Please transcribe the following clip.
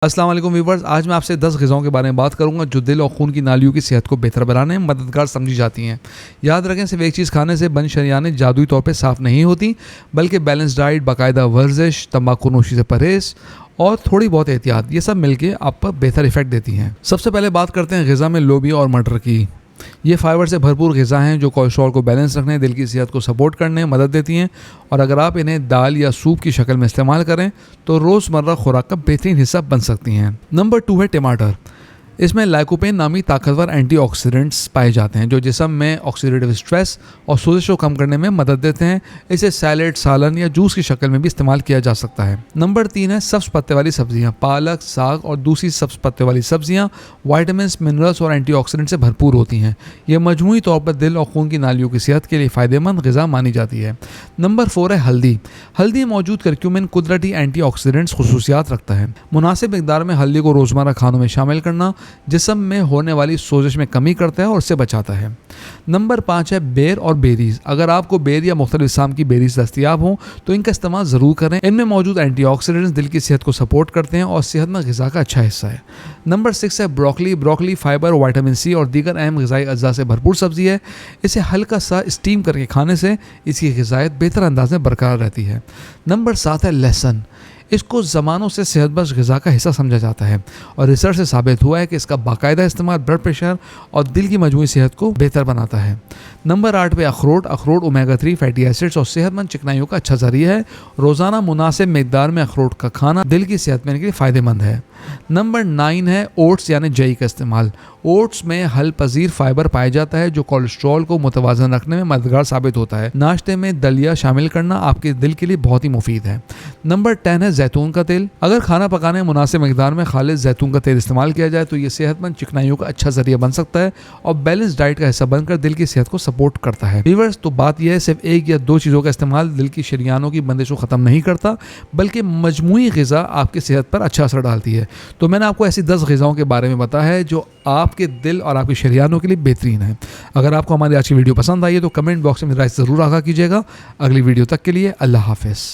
अस्सलाम वालेकुम व्यूवर्स, आज मैं आपसे 10 ग़िज़ाओं के बारे में बात करूंगा जो दिल और खून की नालियों की सेहत को बेहतर बनाने में मददगार समझी जाती हैं। याद रखें, सिर्फ एक चीज़ खाने से बन शरियानें जादुई तौर पे साफ़ नहीं होती, बल्कि बैलेंस डाइट, बाकायदा वर्जिश, तंबाकू नोशी से परहेज़ और थोड़ी बहुत एहतियात, ये सब मिलके आप पर बेहतर इफेक्ट देती हैं। सबसे पहले बात करते हैं ग़िज़ा में लोबिया और मटर की। ये फाइबर से भरपूर ग़िज़ा हैं जो कोलेस्ट्रॉल को बैलेंस रखने, दिल की सेहत को सपोर्ट करने में मदद देती हैं। और अगर आप इन्हें दाल या सूप की शक्ल में इस्तेमाल करें तो रोज़मर्रा खुराक का बेहतरीन हिस्सा बन सकती हैं। नंबर 2 है टमाटर। इसमें लाइकोपेन नामी ताकतवर एंटीऑक्सीडेंट्स पाए जाते हैं जो जिस्म में ऑक्सीडेटिव स्ट्रेस और सोजिश को कम करने में मदद देते हैं। इसे सैलेड, सालन या जूस की शक्ल में भी इस्तेमाल किया जा सकता है। नंबर 3 है सब्ज़ पत्ते वाली सब्जियां। पालक, साग और दूसरी सब्ज़ पत्ते वाली सब्जियां विटामिन्स, मिनरल्स और एंटीऑक्सीडेंट से भरपूर होती हैं। ये मजमूई तौर पर दिल और खून की नालियों की सेहत के लिए फ़ायदेमंद ग़िज़ा मानी जाती है। नंबर 4 है हल्दी। हल्दी मौजूद करक्यूमिन कुदरती एंटीऑक्सीडेंट्स खुसूसियात रखता है। मुनासिब मिकदार में हल्दी को रोज़मर्रा खानों में शामिल करना जिस्म में होने वाली सोजिश में कमी करता है और उससे बचाता है। नंबर 5 है बेर और बेरीज। अगर आपको बेर या मुख्तलिफ इस्म की बेरीज दस्तियाब हों तो इनका इस्तेमाल ज़रूर करें। इनमें मौजूद एंटीऑक्सीडेंट्स दिल की सेहत को सपोर्ट करते हैं और सेहतमंद ग़िज़ा का अच्छा हिस्सा है। नंबर 6 है broccoli. Broccoli fibre, vitamin C और दीगर अहम ग़िज़ाई अज्जा से भरपूर सब्ज़ी है। इसे हल्का सा स्टीम करके खाने से इसकी ग़िज़ायत बेहतर अंदाज में बरकरार रहती है। नंबर 7 है लहसुन। इसको ज़मानों से सेहतबख्श ग़िज़ा का हिस्सा समझा जाता है और रिसर्च से साबित हुआ है कि इसका बाकायदा इस्तेमाल ब्लड प्रेशर और दिल की मजमूई सेहत को बेहतर बनाता है। नंबर 8 पे अखरोट। अखरोट ओमेगा 3 फैटी एसिड्स और सेहतमंद चिकनाइयों का अच्छा ज़रिया है। रोज़ाना मुनासिब मिकदार में अखरोट का खाना दिल की सेहत में के लिए फ़ायदेमंद है। नंबर 9 है ओट्स यानी जई का इस्तेमाल। ओट्स में हल पजीर फाइबर पाया जाता है जो कोलेस्ट्रॉल को मुतवाज़न रखने में मददगार साबित होता है। नाश्ते में दलिया शामिल करना आपके दिल के लिए बहुत ही मुफीद है। नंबर 10 है जैतून का तेल। अगर खाना पकाने में मुनासिब मिकदार में खालिस जैतून का तेल इस्तेमाल किया जाए तो ये सेहतमंद चिकनाइयों का अच्छा जरिया बन सकता है और बैलेंस डाइट का हिस्सा बनकर दिल की सेहत को सपोर्ट करता है। व्यूअर्स, तो बात यह है, सिर्फ एक या दो चीज़ों का इस्तेमाल दिल की शरियानों की बंदिश को ख़त्म नहीं करता, बल्कि मजमूई ग़िज़ा आपकी सेहत पर अच्छा असर डालती है। तो मैंने आपको ऐसी 10 ग़िज़ाओं के बारे में बताया है जो आपके दिल और आपकी शरियानों के लिए बेहतरीन है। अगर आपको हमारी आज की वीडियो पसंद आई है तो कमेंट बॉक्स में राय ज़रूर आगाह कीजिएगा। अगली वीडियो तक के लिए अल्लाह हाफ़िज़।